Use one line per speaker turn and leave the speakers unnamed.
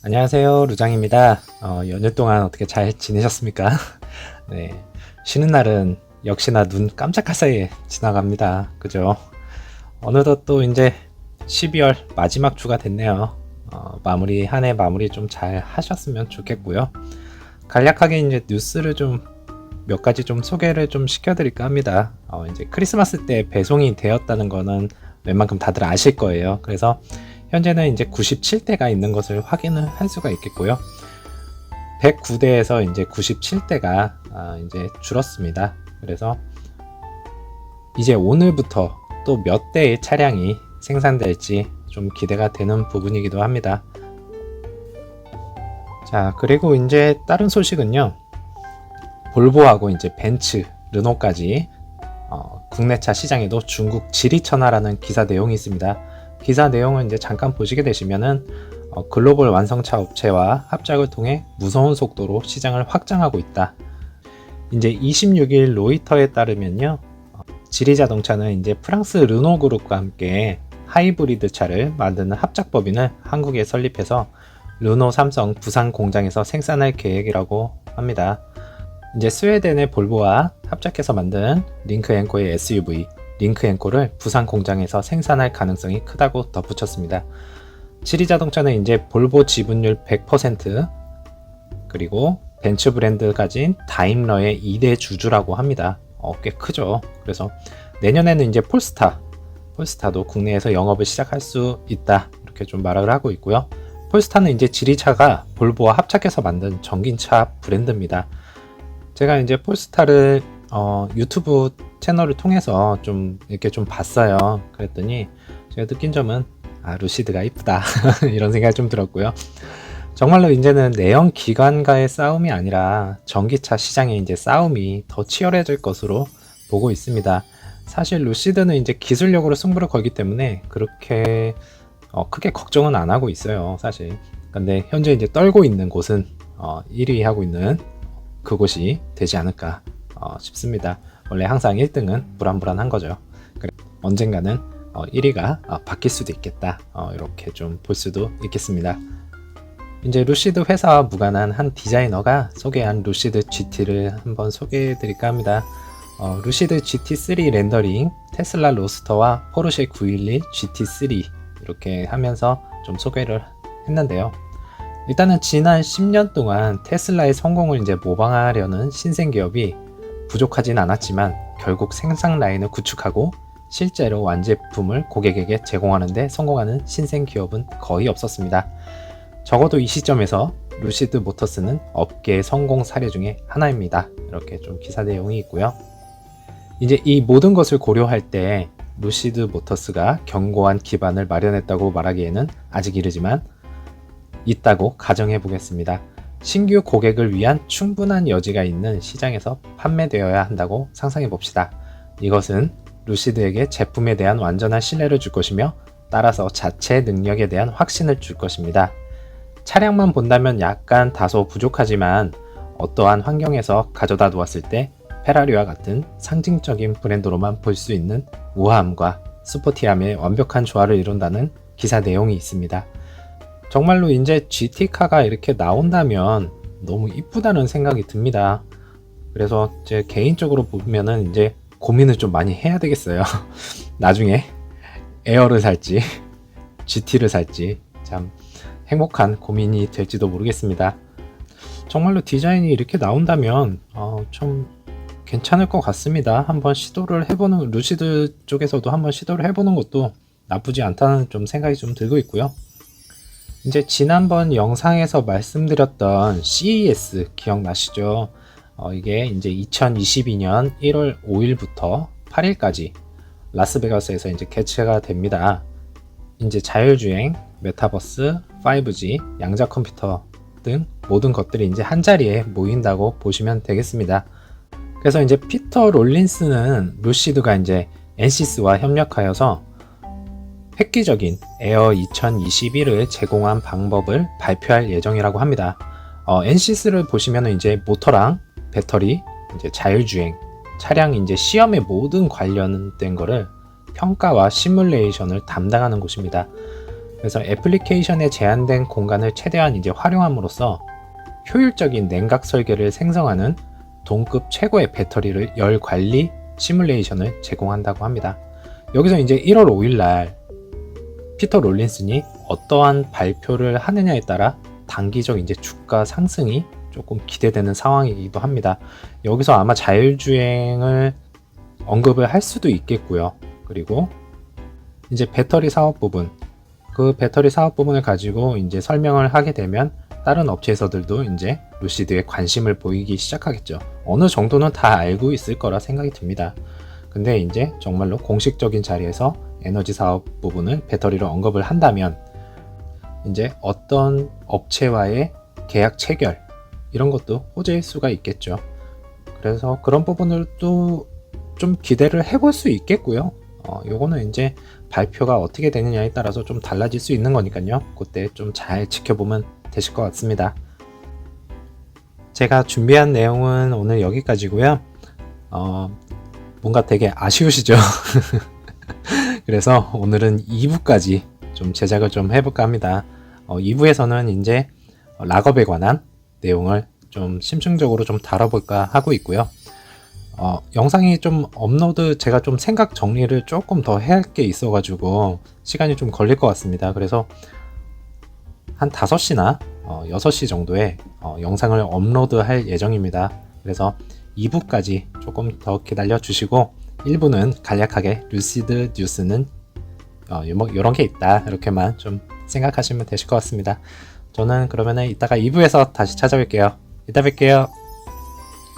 안녕하세요, 루장입니다. 연휴 동안 어떻게 잘 지내셨습니까? 네, 쉬는 날은 역시나 눈 깜짝할 사이에 지나갑니다. 그죠? 어느덧 또 이제 12월 마지막 주가 됐네요. 한 해 마무리 좀 잘 하셨으면 좋겠고요. 간략하게 이제 뉴스를 좀 몇 가지 좀 소개를 좀 시켜드릴까 합니다. 이제 크리스마스 때 배송이 되었다는 거는 웬만큼 다들 아실 거예요. 그래서 현재는 이제 97대가 있는 것을 확인을 할 수가 있겠고요. 109대에서 이제 97대가 이제 줄었습니다. 그래서 이제 오늘부터 또 몇 대의 차량이 생산될지 좀 기대가 되는 부분이기도 합니다. 자, 그리고 이제 다른 소식은요. 볼보하고 이제 벤츠, 르노까지 국내차 시장에도 중국 지리천하라는 기사 내용이 있습니다. 기사 내용을 이제 잠깐 보시게 되시면은 글로벌 완성차 업체와 합작을 통해 무서운 속도로 시장을 확장하고 있다. 이제 26일 로이터에 따르면요, 지리자동차는 이제 프랑스 르노 그룹과 함께 하이브리드 차를 만드는 합작법인을 한국에 설립해서 르노 삼성 부산 공장에서 생산할 계획이라고 합니다. 이제 스웨덴의 볼보와 합작해서 만든 링크앤코의 SUV 링크앤코를 부산 공장에서 생산할 가능성이 크다고 덧붙였습니다. 지리자동차는 이제 볼보 지분율 100% 그리고 벤츠 브랜드 가진 다임러의 2대 주주라고 합니다. 꽤 크죠. 그래서 내년에는 이제 폴스타도 국내에서 영업을 시작할 수 있다, 이렇게 좀 말을 하고 있고요. 폴스타는 이제 지리차가 볼보와 합작해서 만든 전기차 브랜드입니다. 제가 이제 폴스타를 유튜브 채널을 통해서 좀 이렇게 좀 봤어요. 그랬더니 제가 느낀 점은 루시드가 이쁘다 이런 생각이 좀 들었고요. 정말로 이제는 내연 기관과의 싸움이 아니라 전기차 시장의 이제 싸움이 더 치열해질 것으로 보고 있습니다. 사실 루시드는 이제 기술력으로 승부를 걸기 때문에 그렇게 크게 걱정은 안 하고 있어요, 사실. 근데 현재 이제 떨고 있는 곳은 1위 하고 있는 그곳이 되지 않을까 싶습니다. 원래 항상 1등은 불안불안한 거죠. 언젠가는 1위가 바뀔 수도 있겠다, 이렇게 좀 볼 수도 있겠습니다. 이제 루시드 회사와 무관한 한 디자이너가 소개한 루시드 GT를 한번 소개해 드릴까 합니다. 루시드 GT3 렌더링, 테슬라 로스터와 포르쉐 911 GT3 이렇게 하면서 좀 소개를 했는데요. 일단은 지난 10년 동안 테슬라의 성공을 이제 모방하려는 신생 기업이 부족하진 않았지만 결국 생산 라인을 구축하고 실제로 완제품을 고객에게 제공하는 데 성공하는 신생 기업은 거의 없었습니다. 적어도 이 시점에서 루시드 모터스는 업계의 성공 사례 중에 하나입니다. 이렇게 좀 기사 내용이 있고요. 이제 이 모든 것을 고려할 때 루시드 모터스가 견고한 기반을 마련했다고 말하기에는 아직 이르지만 있다고 가정해 보겠습니다. 신규 고객을 위한 충분한 여지가 있는 시장에서 판매되어야 한다고 상상해 봅시다. 이것은 루시드에게 제품에 대한 완전한 신뢰를 줄 것이며 따라서 자체 능력에 대한 확신을 줄 것입니다. 차량만 본다면 약간 다소 부족하지만 어떠한 환경에서 가져다 놓았을 때 페라리와 같은 상징적인 브랜드로만 볼 수 있는 우아함과 스포티함의 완벽한 조화를 이룬다는 기사 내용이 있습니다. 정말로 이제 GT카가 이렇게 나온다면 너무 이쁘다는 생각이 듭니다. 그래서 제 개인적으로 보면은 이제 고민을 좀 많이 해야 되겠어요. 나중에 에어를 살지 GT를 살지 참 행복한 고민이 될지도 모르겠습니다. 정말로 디자인이 이렇게 나온다면 좀 괜찮을 것 같습니다. 한번 시도를 해보는, 루시드 쪽에서도 한번 시도를 해보는 것도 나쁘지 않다는 좀 생각이 좀 들고 있고요. 이제 지난번 영상에서 말씀드렸던 CES 기억나시죠? 이게 이제 2022년 1월 5일부터 8일까지 라스베가스에서 이제 개최가 됩니다. 이제 자율주행, 메타버스, 5G, 양자 컴퓨터 등 모든 것들이 이제 한 자리에 모인다고 보시면 되겠습니다. 그래서 이제 피터 롤린스는 루시드가 이제 엔시스와 협력하여서 획기적인 에어 2021을 제공한 방법을 발표할 예정이라고 합니다. 엔시스를 보시면 이제 모터랑 배터리, 이제 자율주행, 차량 이제 시험의 모든 관련된 거를 평가와 시뮬레이션을 담당하는 곳입니다. 그래서 애플리케이션에 제한된 공간을 최대한 이제 활용함으로써 효율적인 냉각 설계를 생성하는 동급 최고의 배터리를 열 관리 시뮬레이션을 제공한다고 합니다. 여기서 이제 1월 5일 날 피터 롤린슨이 어떠한 발표를 하느냐에 따라 단기적 이제 주가 상승이 조금 기대되는 상황이기도 합니다. 여기서 아마 자율주행을 언급을 할 수도 있겠고요. 그리고 이제 배터리 사업 부분, 그 배터리 사업 부분을 가지고 이제 설명을 하게 되면 다른 업체에서들도 이제 루시드에 관심을 보이기 시작하겠죠. 어느 정도는 다 알고 있을 거라 생각이 듭니다. 근데 이제 정말로 공식적인 자리에서 에너지 사업 부분을 배터리로 언급을 한다면 이제 어떤 업체와의 계약 체결 이런 것도 호재일 수가 있겠죠. 그래서 그런 부분을도 좀 기대를 해볼 수 있겠고요. 요거는 이제 발표가 어떻게 되느냐에 따라서 좀 달라질 수 있는 거니까요. 그때 좀 잘 지켜보면 되실 것 같습니다. 제가 준비한 내용은 오늘 여기까지고요. 뭔가 되게 아쉬우시죠? 그래서 오늘은 2부까지 좀 제작을 좀 해볼까 합니다. 2부에서는 이제 락업에 관한 내용을 좀 심층적으로 좀 다뤄볼까 하고 있고요. 영상이 좀 업로드 제가 좀 생각 정리를 조금 더 해야 할 게 있어가지고 시간이 좀 걸릴 것 같습니다. 그래서 한 5시나 6시 정도에 영상을 업로드 할 예정입니다. 그래서 2부까지 조금 더 기다려 주시고 1부는 간략하게 루시드 뉴스는 이런 게 있다 이렇게만 좀 생각하시면 되실 것 같습니다. 저는 그러면은 이따가 2부에서 다시 찾아뵐게요. 이따 뵐게요.